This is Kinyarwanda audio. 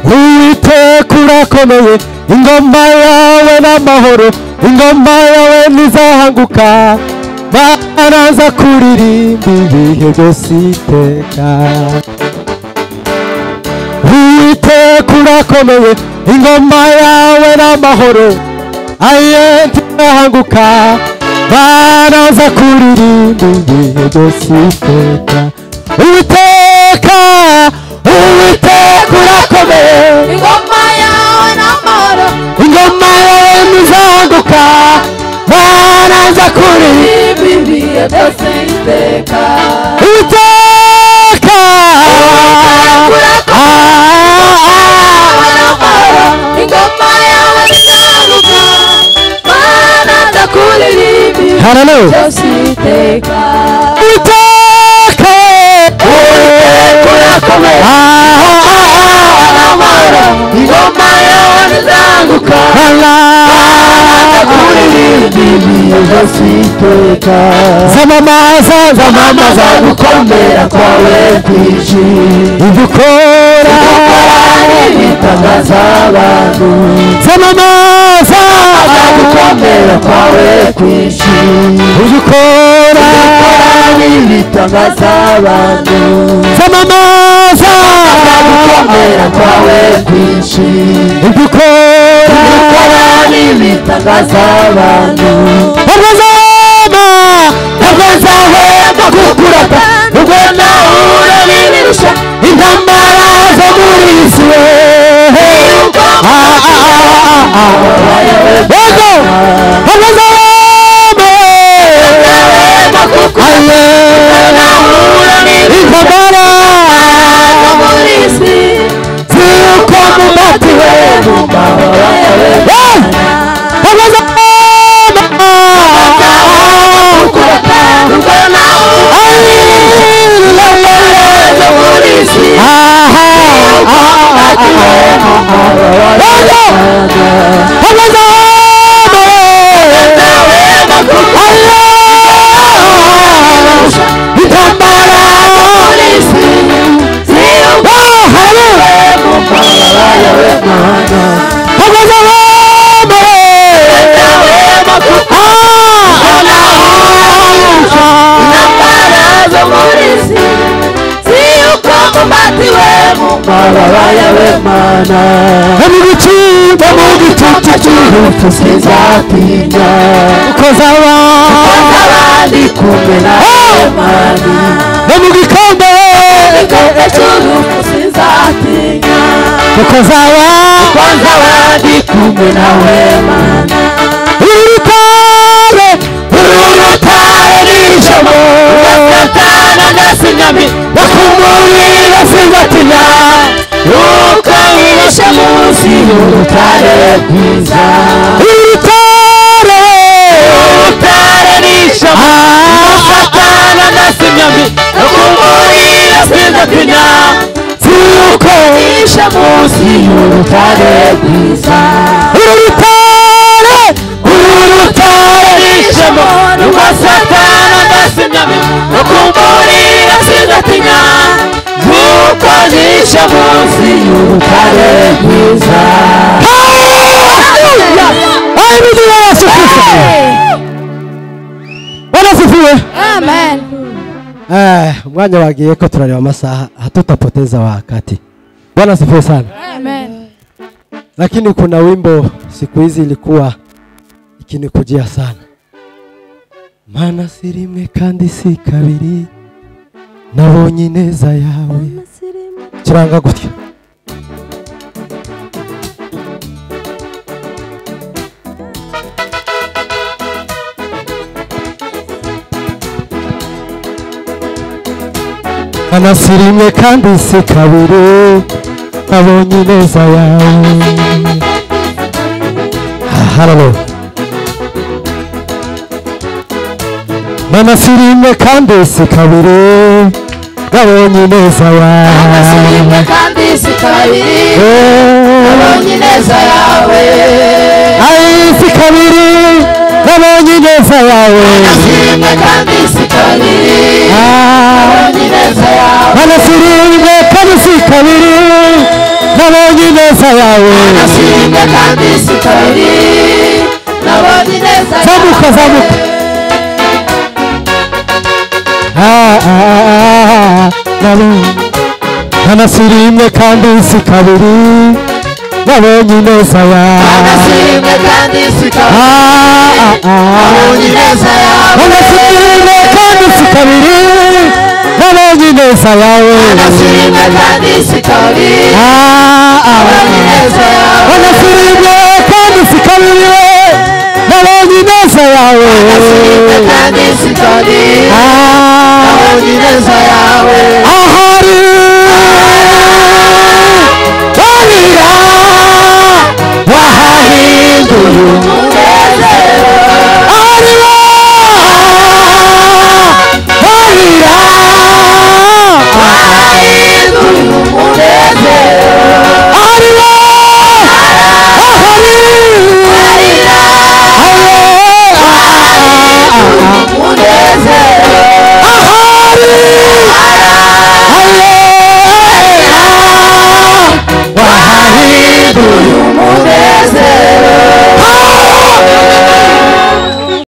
Uwiteka urakomeye ingoma yawe n'amahoro ingoma yawe ntizahanguka baraza kuririmba ibihe byose iteka Uwiteka urakomeye ingoma yawe n'amahoro aye ntizahanguka baraza kuririmba ibihe byose iteka Uwiteka urakomeye ingoma yawe n'amahoro ingoma yawe ntizahanguka baraza kuririmba ibihe byose iteka Uwiteka ingoma yawe ntizahanguka baraza kuririmba ibihe byose iteka Uwiteka urakomeye ingoma yawe ntizahanguka baraza kuririmba ibihe byose iteka zamamaza gukomera kwawe kwinshi ibyo ukora n'ibitangaza abantu zamamaza gukomera kwawe kwinshi ibyo ukora n'ibitangaza abantu zamamaza gukomera kwawe kwinshi ibyo ukora n'ibitangaza abantu ntabwo nzahwema kukurata ubwo nahura n'ibirusha intambara zo muri iyi si sinzatinya ukoza abandi kumwe nawe Mana no mu gikombe cy'urupfu sinzatinya ukoza abandi kumwe nawe Mana urutare n'ijabo Satana ndasinyami bakumurira sinzatinya yuko wihishe munsi y'urutare rwiza urutare n'ijabo Satana ndasinyami bakumurira sinzatinya yuko wihishe munsi y'urutare rwiza urutare n'ijabo nuko Satana ndasinyami bakumurira sinzatinya yuko wihishe munsi y'urutare rwiza Amen. Mwanya wagiye ko turareba amasaha hatutapoteza wakati. Bwana sifiwe sana. Amen. Lakini kuna wimbo siku hizi ilikuwa ikinikujia sana. Mana si rimwe kandi si kabiri nabonye ineza yawe. Kiranga gutya. Mana si rimwe kandi si kabiri nabonye ineza yawe. Hallelujah. Mana si rimwe kandi si kabiri nabonye ineza yawe. si rimwe kandi si kabiri nabonye ineza yawe. Ai si kabiri nabonye ineza yawe. si rimwe kandi si kabiri Anasirimwe kandi si kabiri nabonye ineza yawe Anasirimwe kandi si kabiri nabonye ineza yawe Anasirimwe kandi si kabiri nabonye ineza yawe Anasirimwe kandi si kabiri nabonye ineza yawe Anasirimwe kandi si kabiri nabonye ineza yawe Anasirimwe kandi si kabiri nabonye ineza yawe ahari barira wahahinduye umunezero ariwo barira wahinduye umunezero ariwo ahari barira umunezero ahari wahahinduye